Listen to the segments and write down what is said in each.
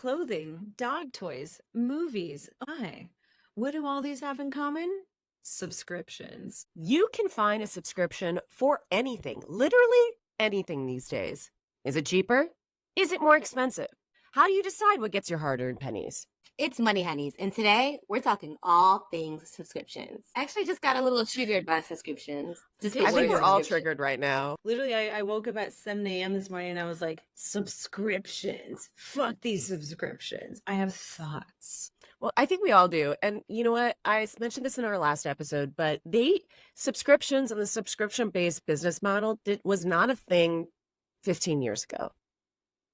clothing, dog toys, movies. Why? What do all these have in common? Subscriptions. You can find a subscription for anything, literally anything these days. Is it cheaper? Is it more expensive? How do you decide what gets your hard-earned pennies? It's Money Honeys, and today we're talking all things subscriptions. I actually just got a little triggered by subscriptions. I think we're all triggered right now. Literally, I woke up at 7 a.m. this morning and I was like, subscriptions. Fuck these subscriptions. I have thoughts. Well, I think we all do. And you know what? I mentioned this in our last episode, but subscriptions and the subscription-based business model was not a thing 15 years ago.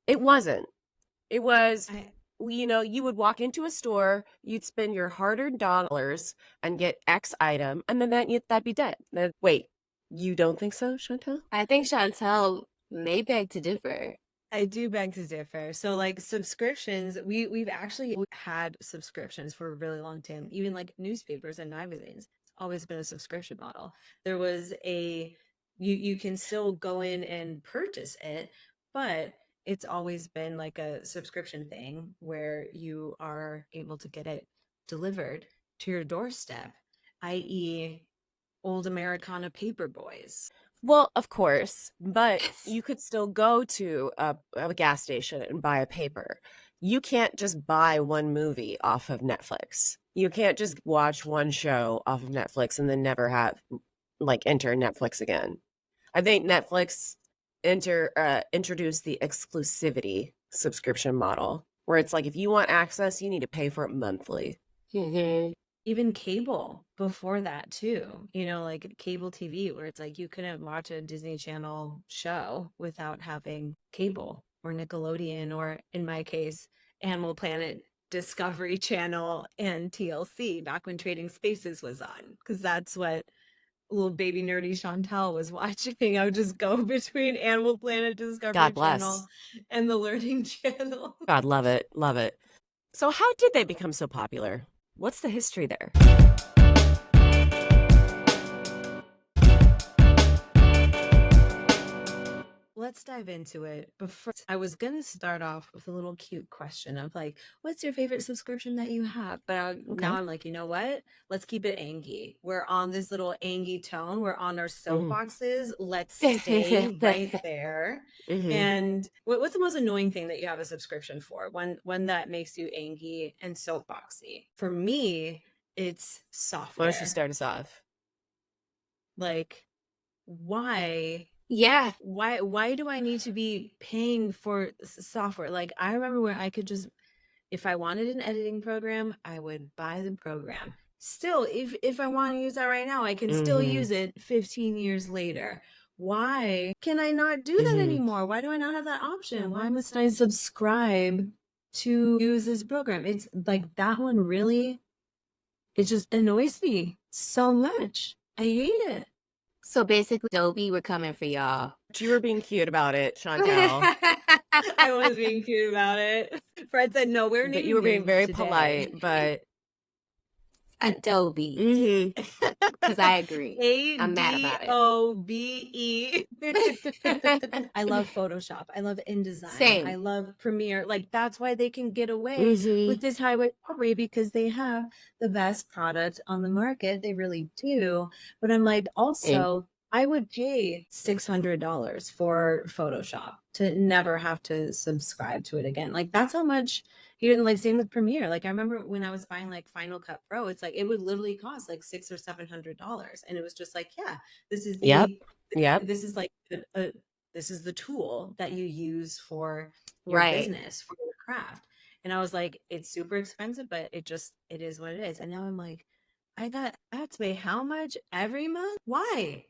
It wasn't. It was, you would walk into a store, you'd spend your hard-earned dollars and get X item, and then that'd be dead. Wait, you don't think so, Chantel? I think Chantel may beg to differ. I do beg to differ. So like subscriptions, we've actually had subscriptions for a really long time. Even like newspapers and magazines. It's always been a subscription model. There was you can still go in and purchase it, but it's always been like a subscription thing where you are able to get it delivered to your doorstep, i.e. old Americana paper boys. Well, of course, but you could still go to a gas station and buy a paper. You can't just buy one movie off of Netflix. You can't just watch one show off of Netflix and then never enter Netflix again. I think Netflix introduced the exclusivity subscription model, where it's like if you want access, you need to pay for it monthly. Mm-hmm. Even cable before that too, like cable TV, where it's like you couldn't watch a Disney Channel show without having cable or Nickelodeon, or in my case, Animal Planet, Discovery Channel, and TLC back when Trading Spaces was on, because that's what little baby nerdy Chantel was watching. I would just go between Animal Planet, Discovery Channel, and the Learning Channel. God, love it. Love it. So how did they become so popular? What's the history there? Let's dive into it. But first, I was going to start off with a little cute question of like, what's your favorite subscription that you have? But now I'm like, you know what? Let's keep it angy. We're on this little angy tone. We're on our soapboxes. Let's stay right there. Mm-hmm. And what's the most annoying thing that you have a subscription for? One that makes you angy and soapboxy. For me, it's software. Why don't you start us off? Like, why? Yeah. Why do I need to be paying for software? Like, I remember where I could just, if I wanted an editing program, I would buy the program. Still, if I want to use that right now, I can still use it 15 years later. Why can I not do that anymore? Why do I not have that option? Why must I subscribe to use this program? It's like that one really, it just annoys me so much. I hate it. So basically, Adobe, we're coming for y'all. You were being cute about it, Chantel. I was being cute about it. Fred said, no, we're not. You were being very polite, but... Adobe. Because I agree. I'm mad about it. Adobe. I love Photoshop. I love InDesign. Same. I love Premiere. Like, that's why they can get away with this highway robbery, because they have the best product on the market. They really do. But I'm like, also, I would pay $600 for Photoshop to never have to subscribe to it again. Like, that's how much... You didn't like same with Premiere. Like, I remember when I was buying like Final Cut Pro, it's like it would literally cost like $600 or $700, and it was just like, yeah, this is this is like this is the tool that you use for your business, for your craft. And I was like, it's super expensive, but it is what it is. And now I'm like, I have to pay how much every month? Why?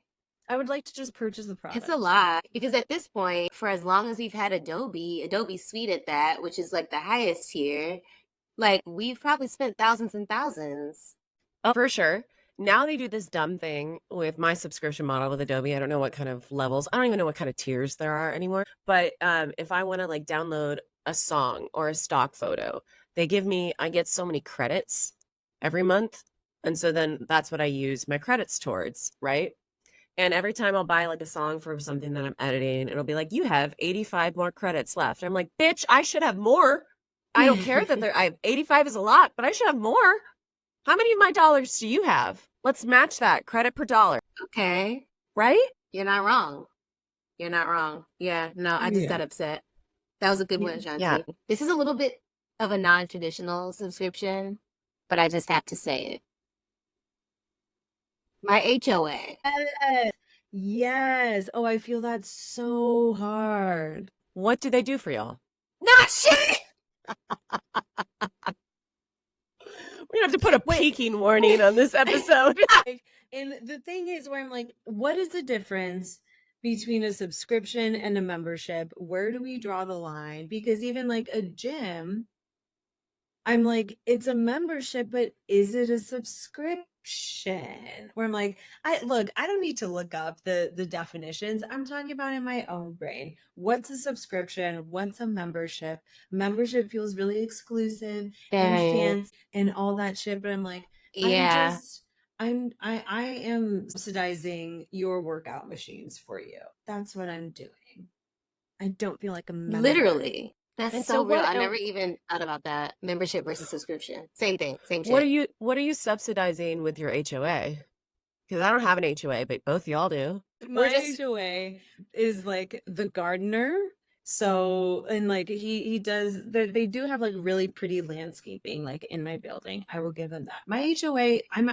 I would like to just purchase the product. It's a lot, because at this point, for as long as we've had Adobe Suite at that, which is like the highest tier, like we've probably spent thousands and thousands. Oh, for sure. Now they do this dumb thing with my subscription model with Adobe. I don't know what kind of levels. I don't even know what kind of tiers there are anymore. But if I want to like download a song or a stock photo, I get so many credits every month. And so then that's what I use my credits towards, right? And every time I'll buy like a song for something that I'm editing, it'll be like, you have 85 more credits left. I'm like, bitch, I should have more. I don't care that 85 is a lot, but I should have more. How many of my dollars do you have? Let's match that credit per dollar, Okay. right? You're not wrong. You're not wrong. Yeah, no, I just got upset. That was a good one, Shanti. Yeah. This is a little bit of a non-traditional subscription, but I just have to say it. My HOA. Yes. Oh, I feel that so hard. What do they do for y'all? Not shit! We have to put a peaking warning on this episode. And the thing is where I'm like, what is the difference between a subscription and a membership? Where do we draw the line? Because even like a gym, I'm like, it's a membership, but is it a subscription? Where I'm like, I don't need to look up the definitions. I'm talking about in my own brain. What's a subscription? What's a membership? Membership feels really exclusive and fancy and all that shit. But I'm like, Yeah. I am subsidizing your workout machines for you. That's what I'm doing. I don't feel like a member. Literally. That's And so so real. what I el- never even thought about that. Membership versus subscription. Same thing. Same shit. What are you subsidizing with your HOA? Because I don't have an HOA, but both y'all do. My HOA is like the gardener. So, and like he does, they do have like really pretty landscaping like in my building. I will give them that. My HOA, I'm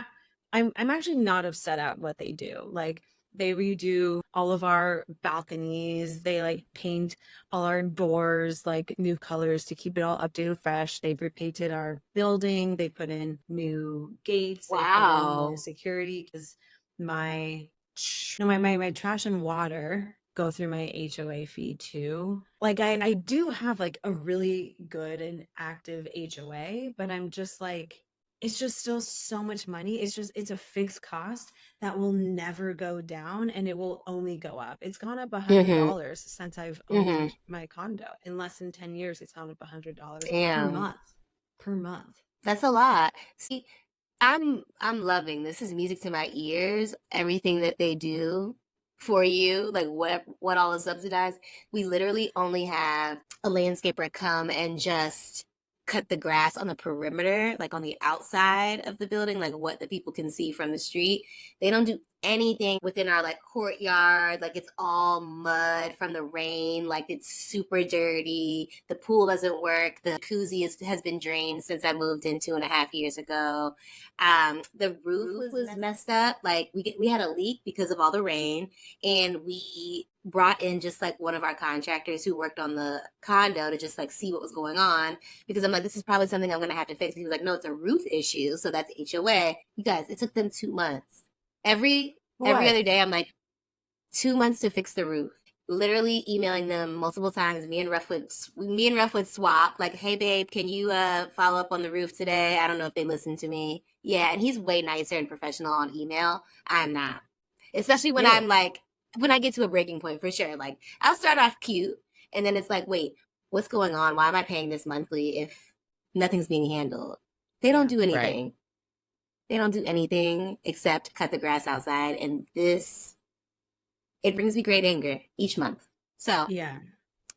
actually not upset at what they do. Like they redo all of our balconies. They like paint all our doors like new colors to keep it all updated, fresh. They repainted our building. They put in new gates. They put in Wow. more security because my trash and water go through my HOA fee too. Like I do have like a really good and active HOA, but I'm just like, it's just still so much money. It's a fixed cost that will never go down and it will only go up. It's gone up $100 since I've owned my condo. In less than 10 years, it's gone up $100 per month. That's a lot. See, I'm loving this. Is music to my ears. Everything that they do for you, like what all is subsidized. We literally only have a landscaper come and just cut the grass on the perimeter, like on the outside of the building, like what the people can see from the street. They don't do anything within our like courtyard. Like it's all mud from the rain. Like it's super dirty. The pool doesn't work. The jacuzzi has been drained since I moved in 2.5 years ago. The roof was messed up. Like we had a leak because of all the rain, and we brought in just like one of our contractors who worked on the condo to just like see what was going on, because I'm like, this is probably something I'm going to have to fix. He was like, no, it's a roof issue. So that's HOA. You guys, it took them 2 months. Every other day, I'm like, 2 months to fix the roof. Literally emailing them multiple times. Me and Ruff would swap. Like, hey babe, can you follow up on the roof today? I don't know if they listen to me. Yeah, and he's way nicer and professional on email. I'm not, especially when I'm like, when I get to a breaking point, for sure. Like I'll start off cute, and then it's like, wait, what's going on? Why am I paying this monthly if nothing's being handled? They don't do anything. Right. They don't do anything except cut the grass outside, and it brings me great anger each month. So yeah,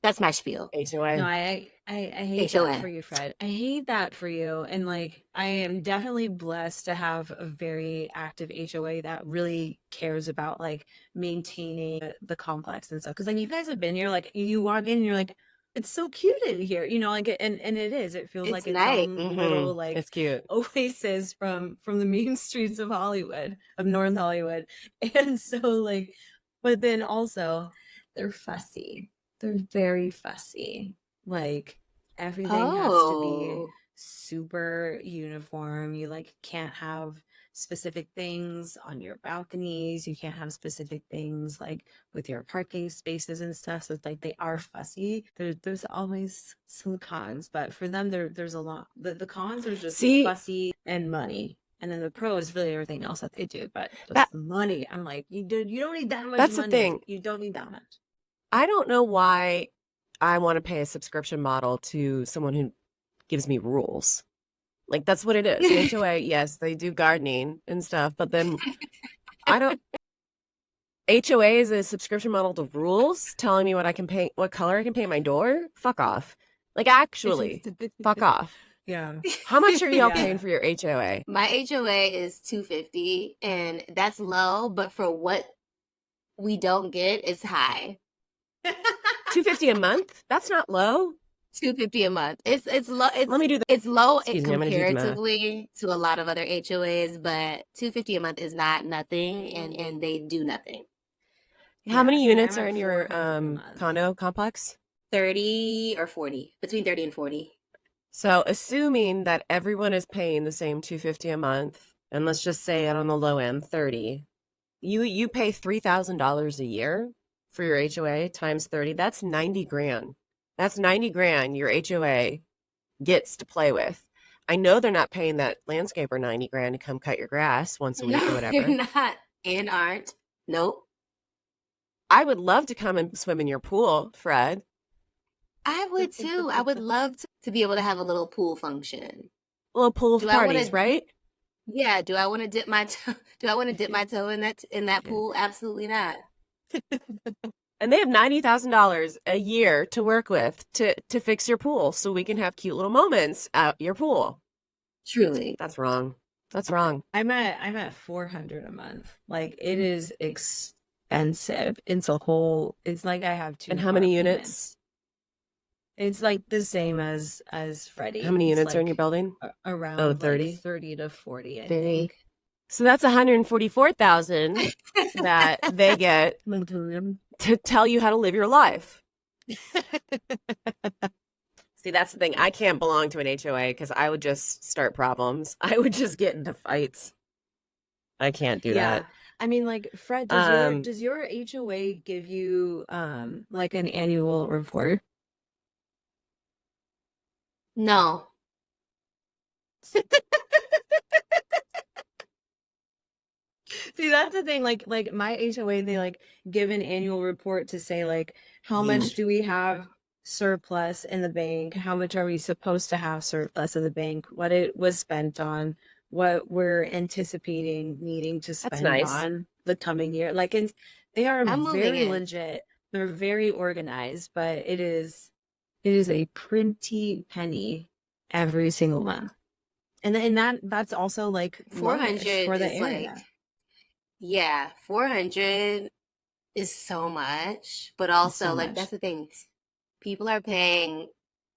that's my spiel. HOA. No, I hate that for you, Fred. I hate that for you. And like, I am definitely blessed to have a very active HOA that really cares about like maintaining the complex and stuff. Cause like you guys have been here, like you walk in and you're like, it's so cute in here, you know, like, and it is, it feels like it's nice. Little like it's cute oasis from the mean streets of Hollywood, of North Hollywood. And so like, but then also they're fussy. They're very fussy. Like everything has to be super uniform. You like can't have specific things on your balconies. You can't have specific things like with your parking spaces and stuff. So it's like they are fussy. There's always some cons, but for them there's a lot. The cons are just fussy and money. And then the pro is really everything else that they do. But that's money. I'm like, you don't need that much that's money. The thing. You don't need that much. I don't know why I want to pay a subscription model to someone who gives me rules. Like, that's what it is. HOA, yes, they do gardening and stuff, but then HOA is a subscription model to rules telling me what I can paint, what color I can paint my door. Fuck off. Like, actually, fuck off. Yeah. How much are y'all Yeah. paying for your HOA? My HOA is $250, and that's low, but for what we don't get, it's high. $250 a month? That's not low. $250 a month. It's low. Let me do the. It's low Excuse me, I'm gonna do the math. comparatively to a lot of other HOAs, but $250 a month is not nothing, and they do nothing. How many see, units I'm are at in your 400 a month. condo complex? 30 or 40, between 30 and 40. So, assuming that everyone is paying the same $250 a month, and let's just say it on the low end, 30, you pay $3,000 a year for your HOA times 30. That's 90 grand. That's 90 grand your HOA gets to play with. I know they're not paying that landscaper 90 grand to come cut your grass once a week or No, whatever. they're not and aren't. Nope. I would love to come and swim in your pool, Fred. I would too. I would love to be able to have a little pool function. Little pool Do I wanna- parties, right? Yeah. Do I want to dip my toe? Do I want to dip my toe in that pool? Absolutely not. And they have $90,000 a year to work with to fix your pool so we can have cute little moments at your pool. Truly. That's wrong. That's wrong. I'm at 400 a month. Like, it is expensive. It's like I have two. And how many apartments. units? It's like the same as Freddie. How many It's units are in like your building? Around 30? like 30 to 40, I Very. think. So that's $144,000 that they get to tell you how to live your life. See, that's the thing. I can't belong to an HOA because I would just start problems. I would just get into fights. I can't do that. I mean, like, Fred, does your HOA give you like an annual report? No. See, that's the thing. Like my HOA, they like give an annual report to say like how much do we have surplus in the bank? How much are we supposed to have surplus in the bank? What it was spent on? What we're anticipating needing to spend nice. on the coming year? Like, they are I'm moving very in. legit. They're very organized, but it is a pretty penny every single month. And that's also like 400 for the is area. like, yeah, 400 is so much, but also so like much. that's the thing. People are paying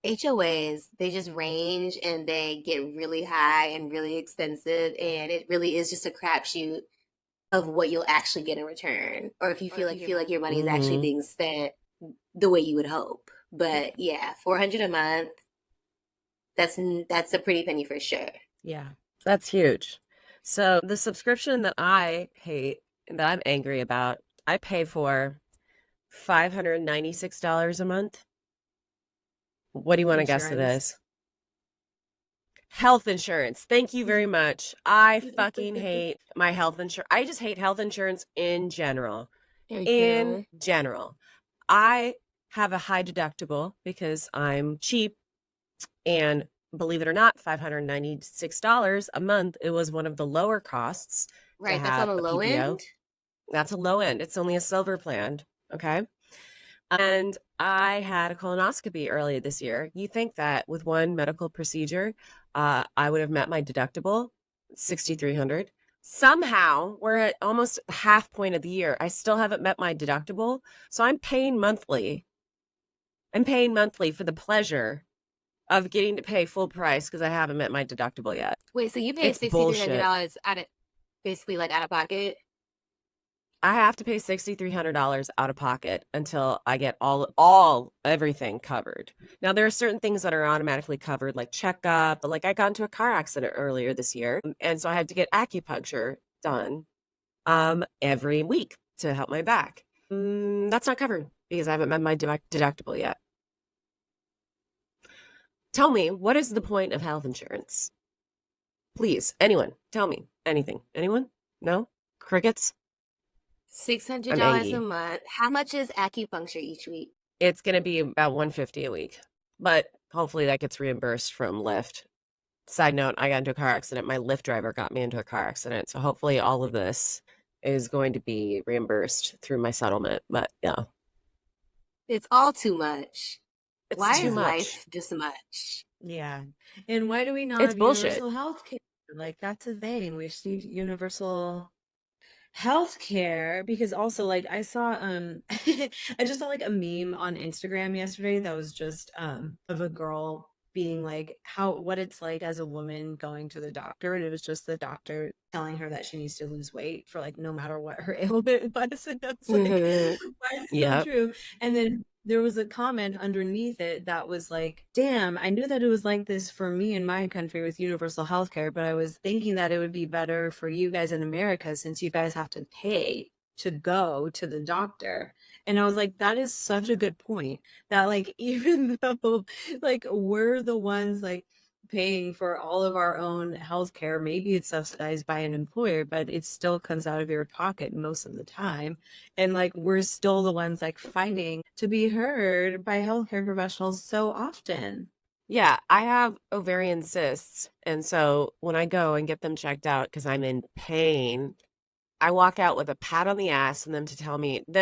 HOAs, they just range and they get really high and really expensive, and it really is just a crapshoot of what you'll actually get in return, or if you feel like your money is actually being spent the way you would hope. But yeah, 400 a month, that's a pretty penny for sure. Yeah. That's huge. So the subscription that I hate and that I'm angry about, I pay for $596 a month. What do you want to guess it Insurance. is? Health insurance. Thank you very much. I fucking hate my health insurance. I just hate health insurance in general. In general. I have a high deductible because I'm cheap, and believe it or not, $596 a month. It was one of the lower costs. Right, that's on the low end. That's a low end. It's only a silver plan. Okay. And I had a colonoscopy earlier this year. You think that with one medical procedure, I would have met my deductible, $6,300. Somehow, we're at almost half point of the year. I still haven't met my deductible. So I'm paying monthly. I'm paying monthly for the pleasure of getting to pay full price because I haven't met my deductible yet. Wait, so you paid It's $6,300 out of basically like out of pocket? I have to pay $6,300 out of pocket until I get everything covered. Now, there are certain things that are automatically covered, like checkup, but like I got into a car accident earlier this year, and so I had to get acupuncture done every week to help my back. That's not covered because I haven't met my deductible yet. Tell me, what is the point of health insurance? Please, anyone, tell me anything. Anyone? No? Crickets? $600 a month. How much is acupuncture each week? It's going to be about $150 a week, but hopefully that gets reimbursed from Lyft. Side note, I got into a car accident. My Lyft driver got me into a car accident. So hopefully all of this is going to be reimbursed through my settlement. But yeah. It's all too much. It's Why too is much. life this much? Yeah. And why do we not It's have bullshit. universal health care? Like, that's the thing. We see universal healthcare because also like I saw I just saw like a meme on Instagram yesterday that was just of a girl being like what it's like as a woman going to the doctor, and it was just the doctor telling her that she needs to lose weight for like no matter what her ailment was. And I was like, Mhm. why is it so Yep. true? And then there was a comment underneath it that was like, damn, I knew that it was like this for me in my country with universal health care, but I was thinking that it would be better for you guys in America since you guys have to pay to go to the doctor. And I was like, that is such a good point. That like even though like we're the ones like paying for all of our own health care, maybe it's subsidized by an employer, but it still comes out of your pocket most of the time. And like we're still the ones like fighting to be heard by healthcare professionals so often. Yeah, I have ovarian cysts. And so when I go and get them checked out because I'm in pain, I walk out with a pat on the ass and them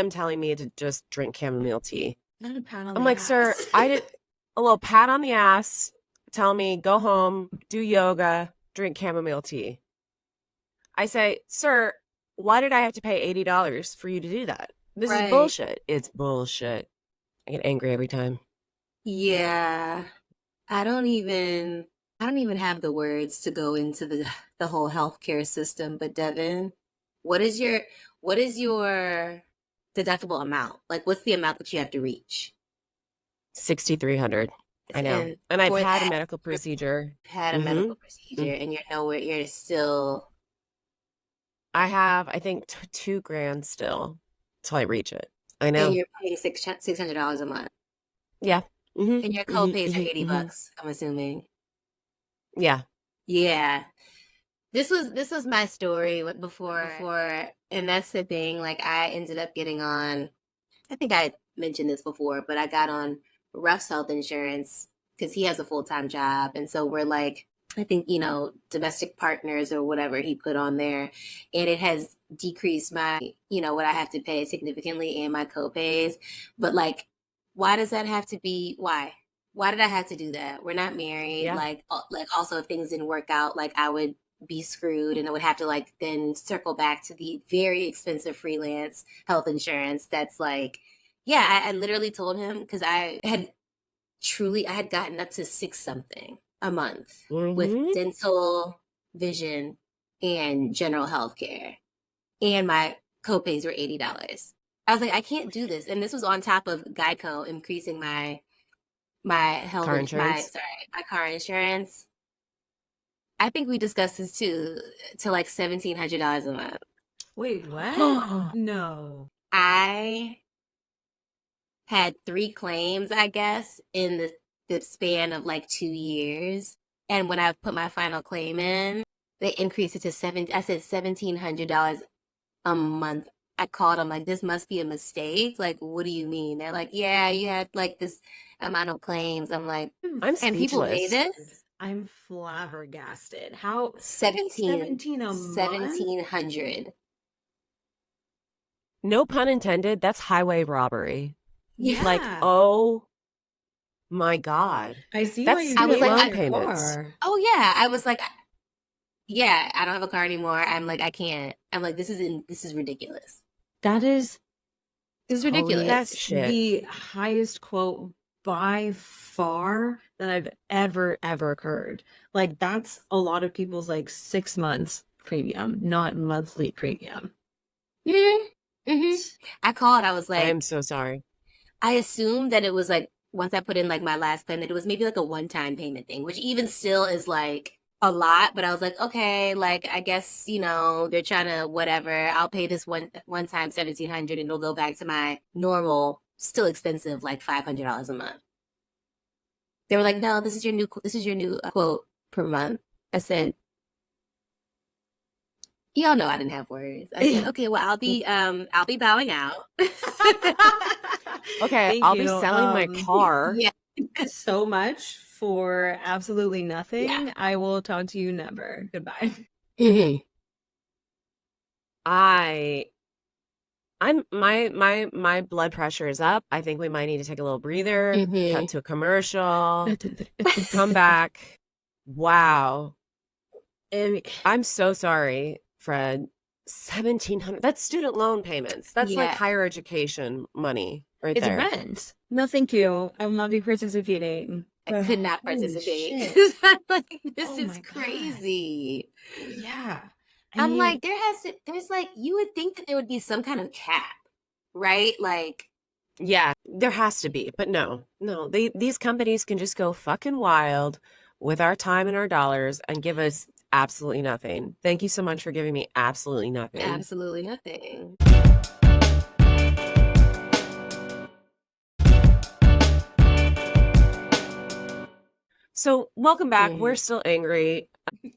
telling me to just drink chamomile tea. Not a pat on I'm the like, sir, ass. I did a little pat on the ass, tell me, go home, do yoga, drink chamomile tea. I say, sir, why did I have to pay $80 for you to do that? This is Right. bullshit. It's bullshit. I get angry every time. Yeah. I don't even have the words to go into the whole healthcare system, but Devin, what is your deductible amount? Like what's the amount that you have to reach? 6,300. I know. And I've for had a that, medical procedure. you've had a medical procedure and you're nowhere, you're still I have, I think, $2,000 still till I reach it. I know. and you're paying $600 a month. Yeah. And your co-pays are $80, I'm assuming. Yeah. Yeah. This was my story before, and that's the thing. Like I ended up getting on. I think I mentioned this before, but I got on Ruff's health insurance because he has a full-time job, and so we're like, I think domestic partners or whatever he put on there, and it has decreased my what I have to pay significantly and my co-pays. But like, why does that have to be? Why? Why did I have to do that? We're not married. Yeah. Like also if things didn't work out, like I would be screwed and I would have to like then circle back to the very expensive freelance health insurance that's like I literally told him because I had gotten up to 6 something a month with dental, vision, and general health care, and my copays were $80. I was like, I can't do this, and this was on top of Geico increasing my health Car insurance. my car insurance. I think we discussed this too, to like $1,700 a month. Wait, what? No. I had 3 claims, I guess, in the span of like 2 years. And when I put my final claim in, they increased it to $1,700 a month. I called them like, this must be a mistake. Like, what do you mean? They're like, yeah, you had like this amount of claims. I'm like, I'm and people pay speechless. this? I'm flabbergasted. How 17 a month? 1,700. No pun intended. That's highway robbery. Yeah. Like, oh my God. I see That's why you student get loan your payments. car. Oh yeah, I was like, yeah, I don't have a car anymore. I'm like, I can't. I'm like, this is ridiculous. That is This is ridiculous. That's Shit. the highest quote by far that I've ever heard. Like that's a lot of people's like 6 months premium, not monthly premium. I called. I was like, I'm so sorry. I assumed that it was like once I put in like my last claim that it was maybe like a one-time payment thing, which even still is like a lot. But I was like, okay, like I guess they're trying to whatever. I'll pay this one time $1,700, and it'll go back to my normal, still expensive like $500 a month. They were like, no, this is your new quote per month. I said, y'all know I didn't have words. I said, okay, well, I'll be bowing out. Okay, Thank I'll be you. selling my car. Yeah. So much for absolutely nothing. Yeah. I will talk to you never. Goodbye. I My blood pressure is up. I think we might need to take a little breather, cut to a commercial, come back. Wow. I'm so sorry, Fred. 1,700. That's student loan payments. That's like Yeah. higher education money right It's there. rent. No, thank you. I will not be participating. I could not Holy participate. shit. 'Cause I'm like, this Oh is my God. crazy. Yeah. I'm like, there's like, you would think that there would be some kind of cap, right? Like, Yeah, there has to be, but no. These companies can just go fucking wild with our time and our dollars and give us absolutely nothing. Thank you so much for giving me absolutely nothing. absolutely nothing. So welcome back. We're still angry,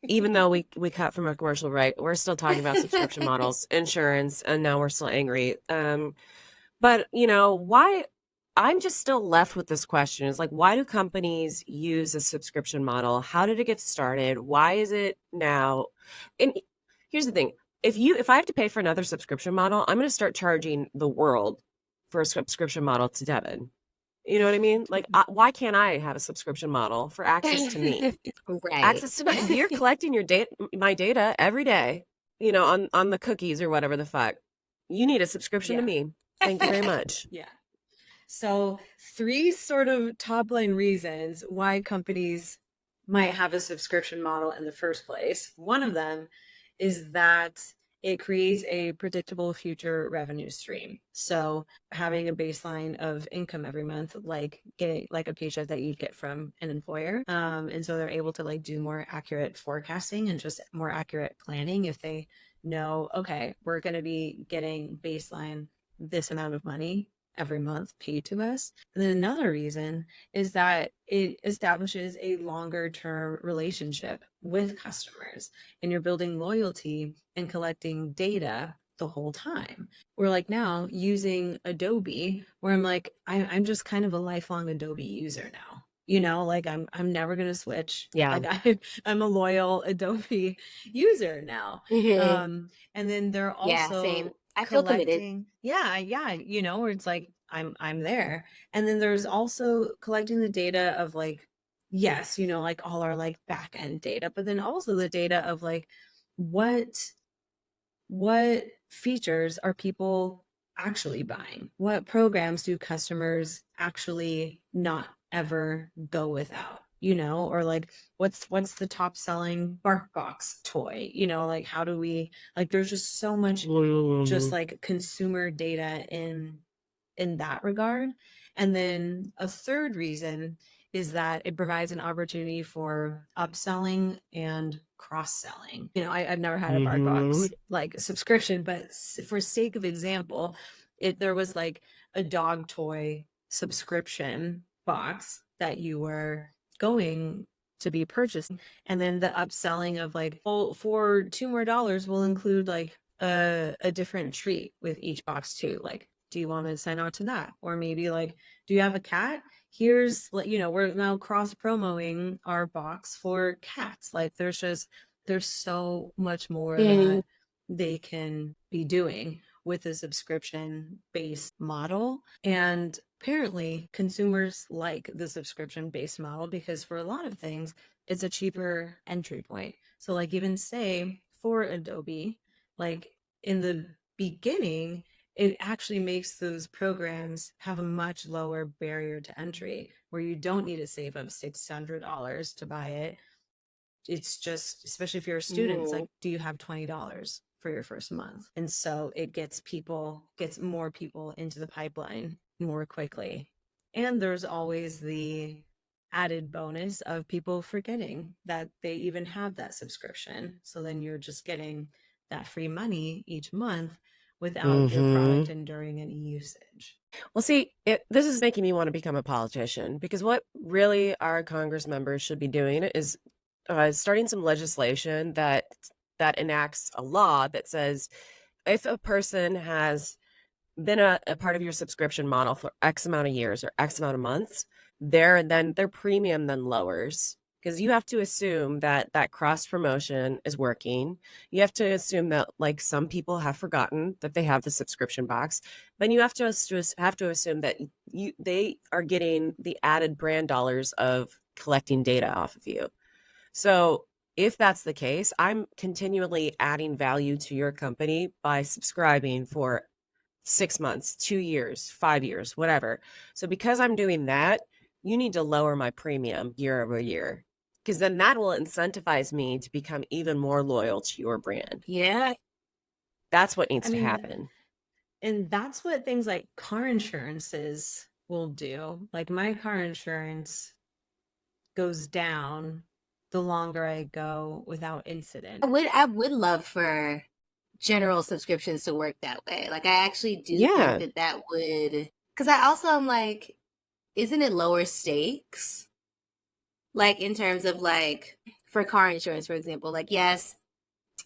even though we cut from a commercial break. We're still talking about subscription models, insurance, and now we're still angry. But why? I'm just still left with this question: is like, why do companies use a subscription model? How did it get started? Why is it now? And here's the thing: if I have to pay for another subscription model, I'm going to start charging the world for a subscription model to Devin. You know what I mean? Like, why can't I have a subscription model for access to me? Right. Access to me. You're collecting my data every day, on the cookies or whatever the fuck. You need a subscription to me. Thank you very much. Yeah. So 3 sort of top line reasons why companies might have a subscription model in the first place. One of them is that it creates a predictable future revenue stream. So having a baseline of income every month, like getting like a paycheck that you'd get from an employer. And so they're able to like do more accurate forecasting and just more accurate planning if they know, okay, we're going to be getting baseline this amount of money every month paid to us. And then another reason is that it establishes a longer term relationship with customers and you're building loyalty and collecting data the whole time. We're like now using Adobe where I'm like, I'm just kind of a lifelong Adobe user now. Like I'm never gonna switch. Yeah. Like I'm a loyal Adobe user now. And then they're also same. I feel committed. collecting. Yeah, where it's like I'm there. And then there's also collecting the data of like, yes, like all our like back end data, but then also the data of like what features are people actually buying? What programs do customers actually not ever go without? Or like what's the top selling BarkBox toy? Like how do we like there's just so much just like consumer data in that regard. And then a third reason is that it provides an opportunity for upselling and cross-selling. I've never had a BarkBox like subscription, but for sake of example, there was like a dog toy subscription box that you were going to be purchasing, and then the upselling of like, well, for $2 more we'll include like a different treat with each box too. Like, do you want to sign on to that? Or maybe like, do you have a cat? Here's we're now cross promoting our box for cats. Like there's so much more that they can be doing with a subscription based model. And apparently consumers like the subscription based model because for a lot of things, it's a cheaper entry point. So like even say for Adobe, like in the beginning, it actually makes those programs have a much lower barrier to entry where you don't need to save up $600 to buy it. It's just, especially if you're a student, it's like, do you have $20 for your first month? And so it gets more people into the pipeline more quickly. And there's always the added bonus of people forgetting that they even have that subscription. So then you're just getting that free money each month without your product enduring any usage. Well, see, this is making me want to become a politician because what really our Congress members should be doing is starting some legislation that enacts a law that says if a person has been a part of your subscription model for X amount of years or X amount of months, then their premium then lowers because you have to assume that that cross promotion is working. You have to assume that like some people have forgotten that they have the subscription box, but you have to assume that they are getting the added brand dollars of collecting data off of you. So if that's the case, I'm continually adding value to your company by subscribing for 6 months, 2 years, 5 years, whatever. So because I'm doing that, you need to lower my premium year over year, because then that will incentivize me to become even more loyal to your brand. Yeah. That's what I needs to mean, happen. and that's what things like car insurances will do. Like my car insurance goes down the longer I go without incident. I would love for general subscriptions to work that way. Like I actually do think Yeah. that would, because I also am like, isn't it lower stakes? Like in terms of like for car insurance, for example, like yes,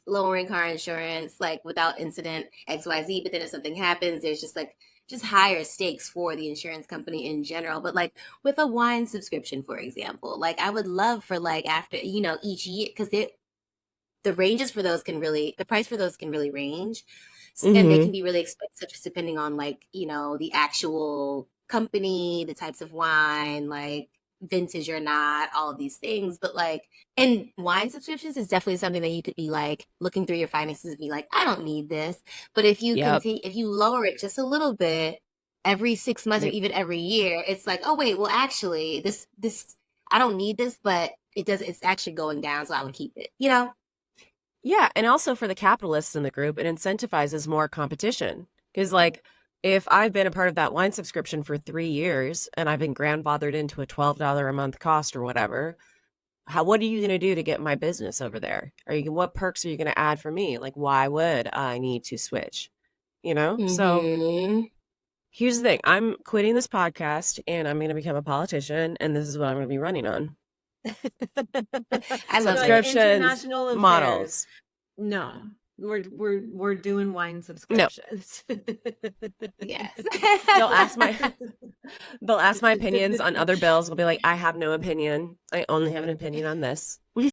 lowering car insurance like without incident XYZ, but then if something happens, there's just like just higher stakes for the insurance company in general. But like with a wine subscription, for example, like I would love for like after, each year, because the ranges for those can really, the price for those can really range. And they Mm-hmm. can be really expensive just depending on like, the actual company, the types of wine, like vintage or not, all of these things. But like, and wine subscriptions is definitely something that you could be like looking through your finances and be like, I don't need this. But if you Yep. continue, if you lower it just a little bit every 6 months or Yep. even every year, it's like, oh wait, well actually this I don't need this, but it's actually going down, so I would keep it, Yeah. And also for the capitalists in the group, it incentivizes more competition. Because, like, if I've been a part of that wine subscription for 3 years and I've been grandfathered into a $12 a month cost or whatever, what are you going to do to get my business over there? What perks are you going to add for me? Like, why would I need to switch? So Mm-hmm. here's the thing. I'm quitting this podcast and I'm going to become a politician, and this is what I'm going to be running on. I love Like it. Subscriptions, international affairs. models. No, we're doing wine No. subscriptions. Yes. They'll ask my opinions on other bills. I'll be like, I have no opinion. I only have an opinion on this. Yeah,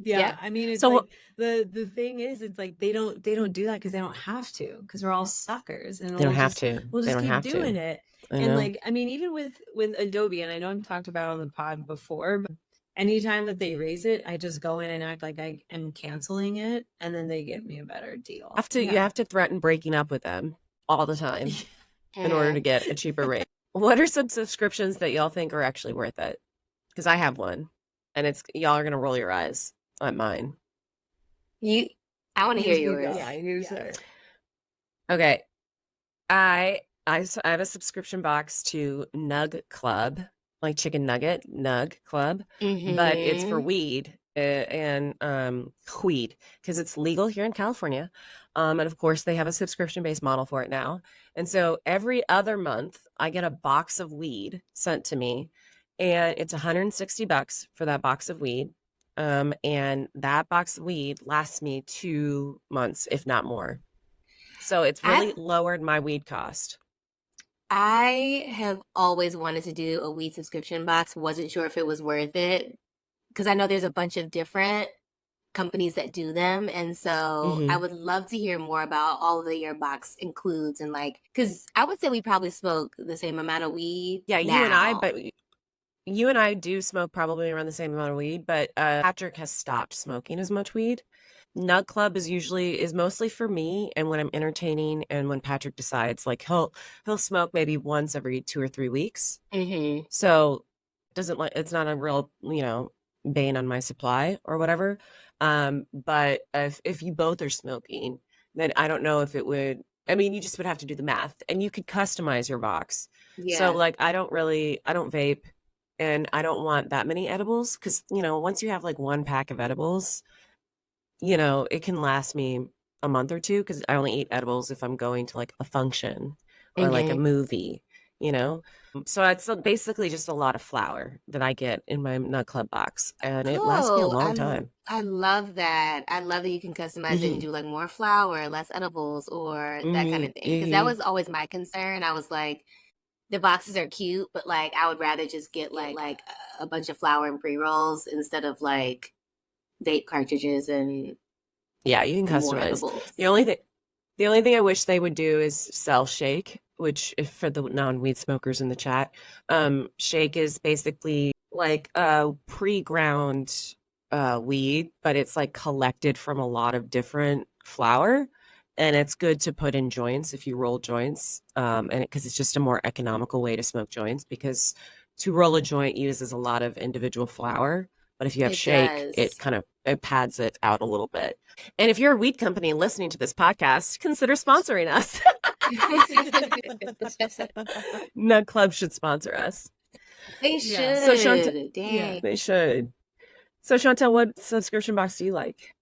Yep. I mean, it's So like the thing is, it's like they don't do that because they don't have to, because we're all suckers, and they don't we'll have just to. we'll They just don't keep have doing to. it. I And know. like, I mean, even with Adobe, and I know I've talked about it on the pod before, but anytime that they raise it, I just go in and act like I am canceling it, and then they give me a better deal. You have to threaten breaking up with them all the time in order to get a cheaper rate. What are some subscriptions that y'all think are actually worth it? Because I have one, and y'all are gonna roll your eyes at mine. I want to hear You yours. go. Yeah, you start. Okay, I have a subscription box to Nug Club, like chicken nugget Nug Club, but it's for Mm-hmm. weed and weed, because it's legal here in California, and of course they have a subscription based model for it now. And so every other month I get a box of weed sent to me, and it's $160 for that box of weed. And that box of weed lasts me 2 months, if not more. So it's really lowered my weed cost. I have always wanted to do a weed subscription box. Wasn't sure if it was worth it because I know there's a bunch of different companies that do them, and so I would love to hear more about all that your box includes, and like, because I would say we probably smoke the same amount of weed. Yeah, now. You and I do smoke probably around the same amount of weed, but Patrick has stopped smoking as much weed. Nug Club is mostly for me, and when I'm entertaining, and when Patrick decides, like he'll smoke maybe once every 2 or 3 weeks. Mm-hmm. So it's not a real bane on my supply or whatever. But if you both are smoking, then I don't know if it would. I mean, you just would have to do the math, and you could customize your box. Yeah. So like, I don't vape, and I don't want that many edibles, because once you have like one pack of edibles, it can last me a month or two, because I only eat edibles if I'm going to like a function or like a movie. So it's basically just a lot of flour that I get in my Nut Club box, and it lasts me a long time. I love that. I love that you can customize it and do like more flour, less edibles, or that kind of thing. Because that was always my concern. I was like, the boxes are cute, but like I would rather just get like a bunch of flour and pre-rolls instead of like vape cartridges and Yeah, you can more customize. edibles. The only thing I wish they would do is sell shake, which if for the non-weed smokers in the chat, shake is basically like a pre-ground weed, but it's like collected from a lot of different flour, and it's good to put in joints if you roll joints, and because it's just a more economical way to smoke joints, because to roll a joint uses a lot of individual flour, but if you have It shake, does. it pads it out a little bit. And if you're a weed company listening to this podcast, consider sponsoring us. Nut Club should sponsor us. They should. Yeah. So Chantel, Dang. they should. So Chantel, what subscription box do you like?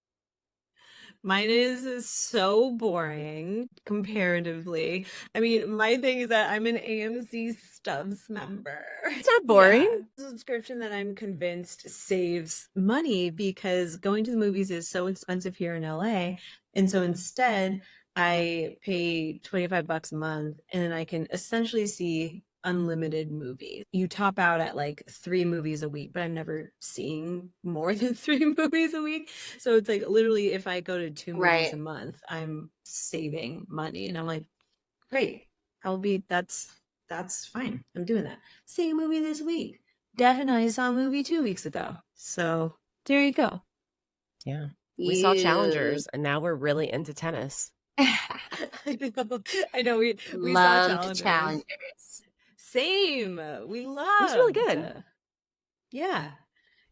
Mine is so boring comparatively. I mean, my thing is that I'm an AMC Stubs member. It's not boring. Yeah. Subscription that I'm convinced saves money because going to the movies is so expensive here in LA. And so instead, I pay $25 a month and I can essentially see unlimited movies. You top out at like 3 movies a week, but I'm never seeing more than 3 movies a week. So it's like literally if I go to 2 movies Right. a month, I'm saving money. And I'm like, great. That's fine. I'm doing that. Seeing a movie this week. Devin and I saw a movie 2 weeks ago. So there you go. Yeah. We saw Challengers, and now we're really into tennis. I know we saw Loved Challengers. Challengers. Same. We loved. It was really good. Yeah.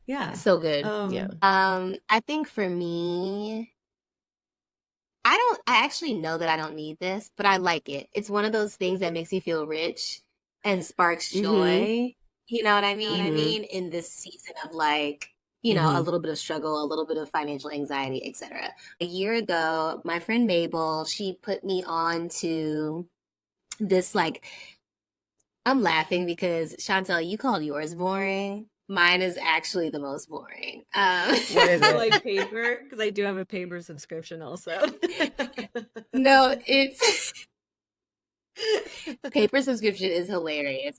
Yeah. So good. Yeah. I think for me, I actually know that I don't need this, but I like it. It's one of those things that makes me feel rich and sparks joy. You know what I mean? In this season of like, you know, a little bit of struggle, a little bit of financial anxiety, etc. A year ago, my friend Mabel, she put me on to this like, I'm laughing because Chantel, you called yours boring. Mine is actually the most boring. What is it? Like paper? Because I do have a paper subscription also. No, it's paper subscription is hilarious.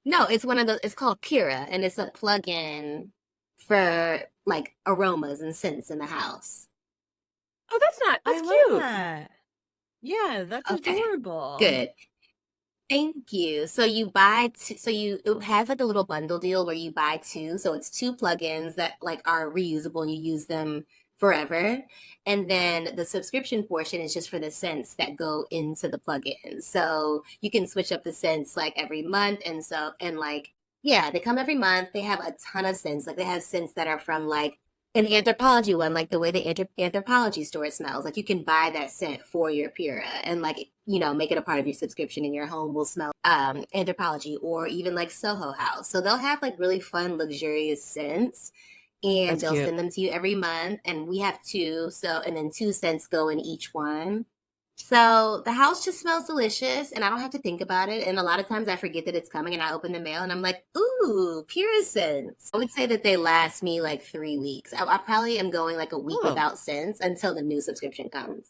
No, it's one of those. It's called Kira, and it's a plug-in for like aromas and scents in the house. Oh, that's I cute. love that. Yeah, that's Okay. adorable. Good. Thank you. So you buy so you it has like a little bundle deal where you buy 2. So it's 2 plugins that like are reusable and you use them forever. And then the subscription portion is just for the scents that go into the plugin. So you can switch up the scents like every month. And like, yeah, they come every month. They have a ton of scents. Like they have scents that are from like an anthropology one, like the way the anthropology store smells. Like you can buy that scent for your Pura and like, you know, make it a part of your subscription and your home will smell anthropology or even like Soho House. So they'll have like really fun, luxurious scents and That's they'll cute. send them to you every month. And we have 2. So, and then 2 scents go in each one. So the house just smells delicious and I don't have to think about it. And a lot of times I forget that it's coming and I open the mail and I'm like, ooh, Pura scents. I would say that they last me like 3 weeks. I probably am going like a week Oh. without scents until the new subscription comes.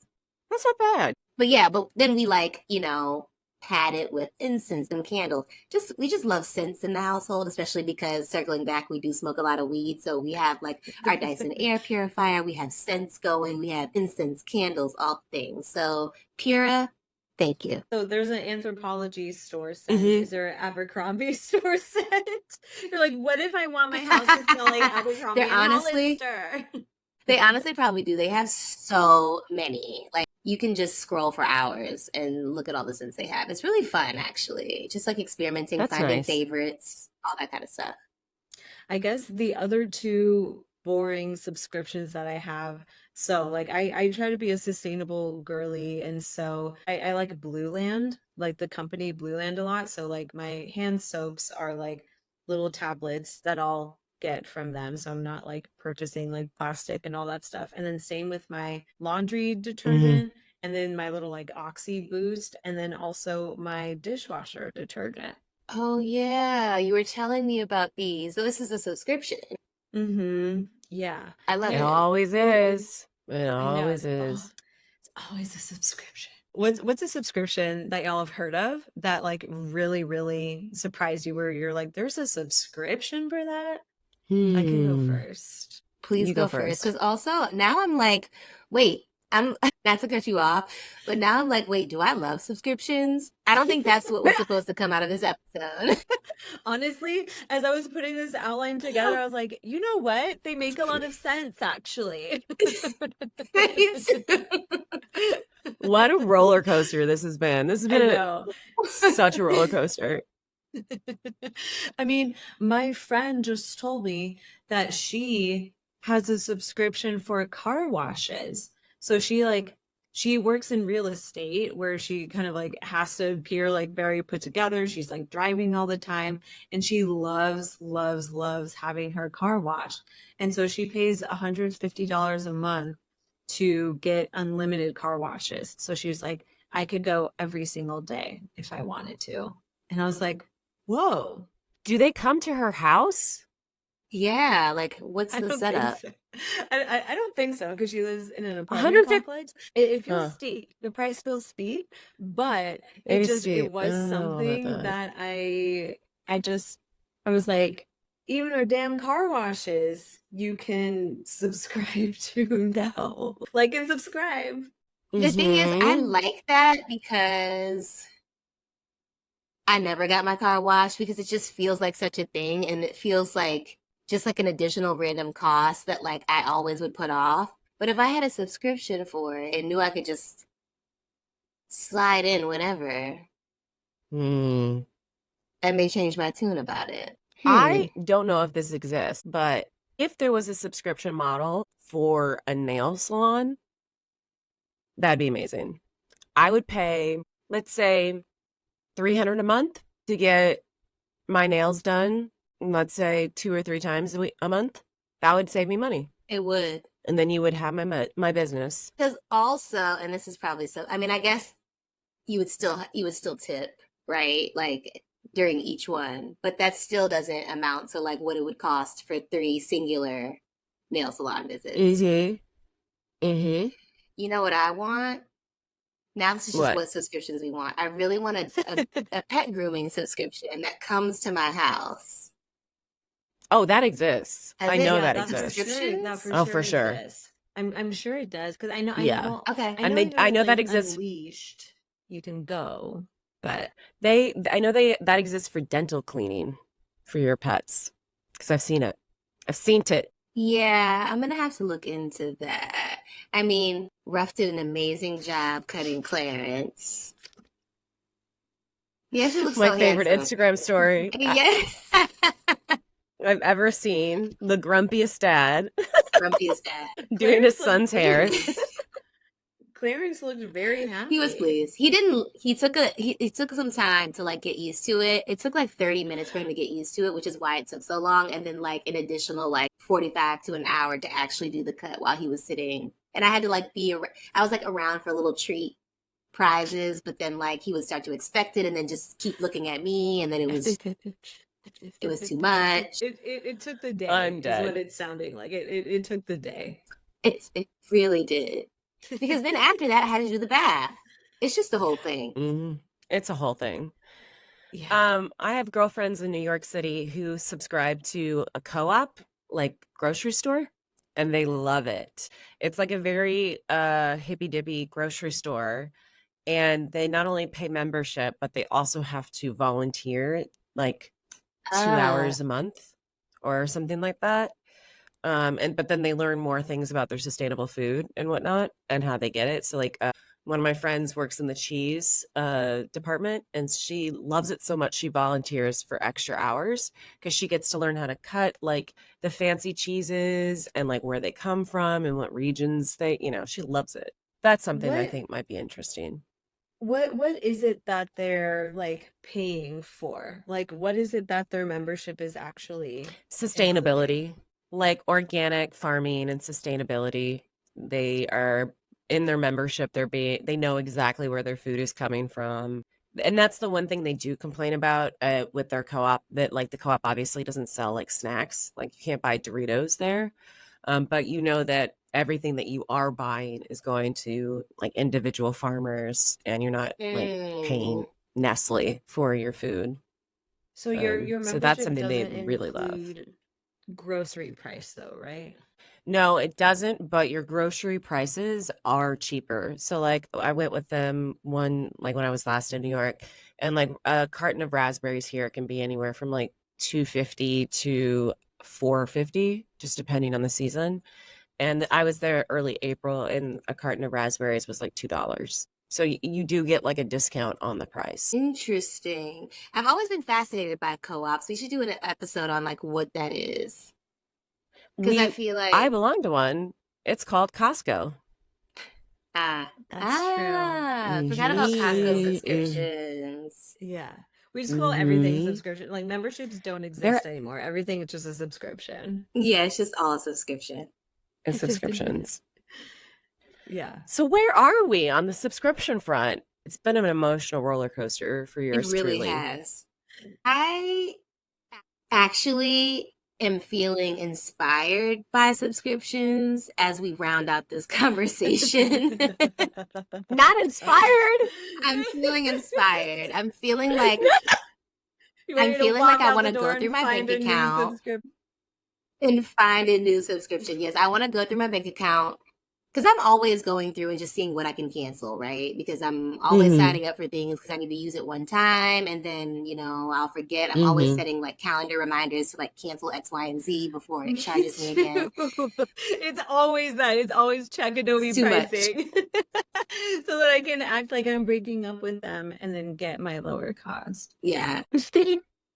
That's not bad. But yeah, but then we like, you know, pad it with incense and candles. We just love scents in the household, especially because circling back, we do smoke a lot of weed. So we have like our Dyson air purifier, we have scents going, we have incense, candles, all things. So Pura, thank you. So there's an anthropology store scent. Mhm. Is there an Abercrombie store scent? You're like, what if I want my house to smell like Abercrombie They're and honestly- Hollister? They honestly probably do. They have so many. Like you can just scroll for hours and look at all the scents they have. It's really fun, actually. Just like experimenting, That's finding nice. favorites, all that kind of stuff. I guess the other 2 boring subscriptions that I have. So like I try to be a sustainable girly and so I like Blue Land, like the company Blue Land a lot. So like my hand soaps are like little tablets that I'll get from them. So I'm not like purchasing like plastic and all that stuff. And then same with my laundry detergent and then my little like Oxy Boost and then also my dishwasher detergent. Oh, yeah. You were telling me about these. So this is a subscription. Yeah. I love It it. always is. It I know, always it's is. it's always a subscription. What's a subscription that y'all have heard of that like really, really surprised you where you're like, there's a subscription for that? I can go first. Please You go go first. first. Because also now I'm like, wait, I'm not to cut you off, but now I'm like, wait, do I love subscriptions? I don't think that's what was supposed to come out of this episode. Honestly, as I was putting this outline together, I was like, you know what? They make a lot of sense, actually. What a roller coaster this has been. This has I been know. such a roller coaster. I mean, my friend just told me that she has a subscription for car washes. So she works in real estate where she kind of like has to appear like very put together. She's like driving all the time and she loves, loves, loves having her car washed. And so she pays $150 a month to get unlimited car washes. So she was like, I could go every single day if I wanted to. And I was like, whoa. Do they come to her house? Yeah, like what's I the don't setup? think so. I don't think so because she lives in an apartment 150 complex. It feels Huh. steep. The price feels steep, but Maybe it steep. was I don't know about something that. that I was like, even our damn car washes, you can subscribe to now. Like and subscribe. The thing is, I Mhm. like that because I never got my car washed because it just feels like such a thing and it feels like just like an additional random cost that like I always would put off. But if I had a subscription for it and knew I could just slide in whenever, Hmm. that may change my tune about it. I don't know if this exists, but if there was a subscription model for a nail salon, that'd be amazing. I would pay, let's say, $300 a month to get my nails done, let's say 2 or 3 times a month. That would save me money. It would. And then you would have my business. Because also, and this is probably so, I mean, I guess you would still tip, right? Like during each one, but that still doesn't amount to like what it would cost for 3 singular nail salon visits. Mm-hmm. You know what I want? Now this is just What? what subscriptions we want. I really want a pet grooming subscription that comes to my house. Oh, that exists. Has I it? know Yeah, that that's exists. subscriptions? Oh, for sure. Exists. I'm sure it does because I know Yeah. well, Okay. And there's, I know that like, exists. Unleashed. You can go, but I know that exists for dental cleaning for your pets because I've seen it. I've seen it. Yeah, I'm gonna have to look into that. I mean, Ruff did an amazing job cutting Clarence. He actually looks My so favorite handsome. Instagram story Yes. I've ever seen. The grumpiest dad Grumpiest dad. doing his Clarence son's looked hair. pleased. Clarence looked very happy. He was pleased. He took some time to like get used to it. It took like 30 minutes for him to get used to it, which is why it took so long. And then like an additional like 45 to an hour to actually do the cut while he was sitting. And I had to like I was like around for little treat prizes, but then like he would start to expect it and then just keep looking at me. And then it was too much. It took the day. I'm Is dead. what it's sounding like. It took the day. It really did. Because then after that, I had to do the bath. It's just the whole thing. Mm-hmm. It's a whole thing. Yeah. I have girlfriends in New York City who subscribe to a co-op, like grocery store, and they love it. It's like a very hippy-dippy grocery store, and they not only pay membership, but they also have to volunteer like 2 hours a month or something like that. But then they learn more things about their sustainable food and whatnot and how they get it. So like one of my friends works in the cheese department and she loves it so much she volunteers for extra hours because she gets to learn how to cut like the fancy cheeses and like where they come from and what regions she loves it. That's something I What think might be interesting. what is it that they're like paying for? Like what is it that their membership is actually Sustainability, including? like organic farming and sustainability. They are in their membership. They know exactly where their food is coming from. And that's the one thing they do complain about with their co-op, that like the co-op obviously doesn't sell like snacks. Like you can't buy Doritos there. But you know that everything that you are buying is going to like individual farmers, and you're not like paying Nestle for your food. So your So that's membership something they doesn't really love. include grocery price though, right? No, it doesn't, but your grocery prices are cheaper. So like I went with them when I was last in New York, and like a carton of raspberries here can be anywhere from like $2.50 to $4.50, just depending on the season. And I was there early April, and a carton of raspberries was like $2. So you do get like a discount on the price. Interesting. I've always been fascinated by co-ops. We should do an episode on like what that is. Because I feel like I belong to one. It's called Costco. that's true. I forgot about Costco Mhm. subscriptions. Yeah. We just call everything Mhm. subscription. Like memberships don't exist anymore. Everything is just a subscription. Yeah, it's just all a subscription. It's subscriptions. Yeah. So where are we on the subscription front? It's been an emotional roller coaster for yours It really truly. has. I actually am feeling inspired by subscriptions as we round out this conversation. Not inspired. I'm feeling inspired. I'm feeling like You ready I'm to feeling walk like I out want the to door go through and my find bank a new account subscription? and find a new subscription. Yes, I want to go through my bank account because I'm always going through and just seeing what I can cancel, right? Because I'm always Mhm. signing up for things because I need to use it one time and then, I'll forget. I'm always Mhm. setting like calendar reminders to like cancel X, Y, and Z before it charges me again. It's always that. It's always check Adobe It's too much. pricing. So that I can act like I'm breaking up with them and then get my lower cost. Yeah.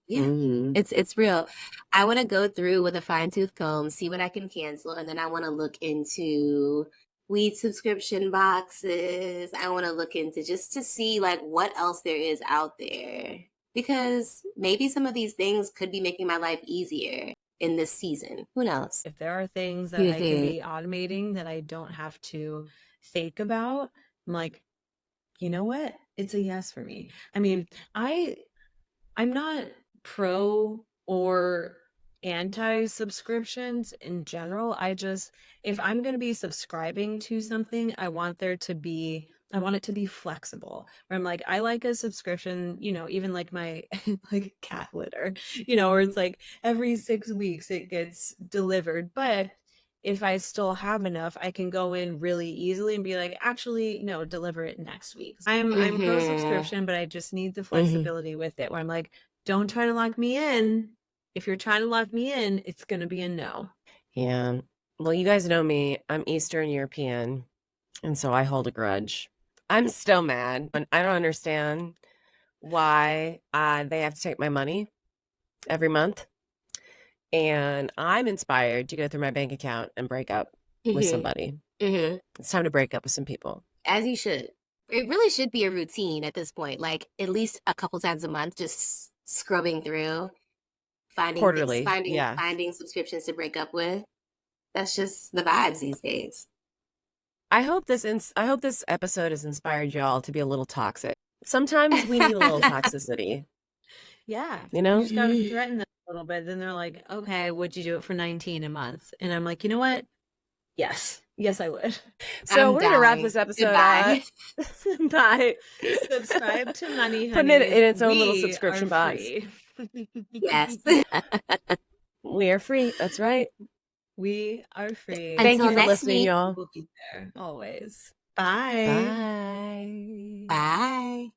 Yeah. Mhm. It's real. I want to go through with a fine-tooth comb, see what I can cancel, and then I want to look into weed subscription boxes. I want to look into just to see like what else there is out there. Because maybe some of these things could be making my life easier in this season. Who knows? If there are things that I can be automating that I don't have to think about, I'm like, you know what? It's a yes for me. I mean, I'm not pro or anti subscriptions in general. If I'm going to be subscribing to something, I want it to be flexible. Where I'm like, I like a subscription, even like my like cat litter, where it's like every 6 weeks it gets delivered. But if I still have enough, I can go in really easily and be like, actually, no, deliver it next week. I'm pro subscription, but I just need the flexibility with it. Where I'm like, don't try to lock me in. If you're trying to lock me in, it's going to be a no. Yeah. Well, you guys know me. I'm Eastern European, and so I hold a grudge. I'm still mad, and I don't understand why they have to take my money every month. And I'm inspired to go through my bank account and break up with somebody. It's time to break up with some people. As you should. It really should be a routine at this point, like at least a couple times a month, just scrubbing through, finding Quarterly, finding subscriptions to break up with. That's just the vibes these days. I hope this episode has inspired y'all to be a little toxic. Sometimes we need a little toxicity. Yeah. You know? You just gotta threaten them a little bit. Then they're like, okay, would you do it for 19 a month? And I'm like, you know what? Yes. Yes, I would. So we're gonna wrap this episode up. Bye. Subscribe to Money Honey. Putting it in its own little subscription box. Yes. We are free. That's right. We are free. Thank you Until for next listening, week. y'all. We'll be there always. Bye. Bye. Bye.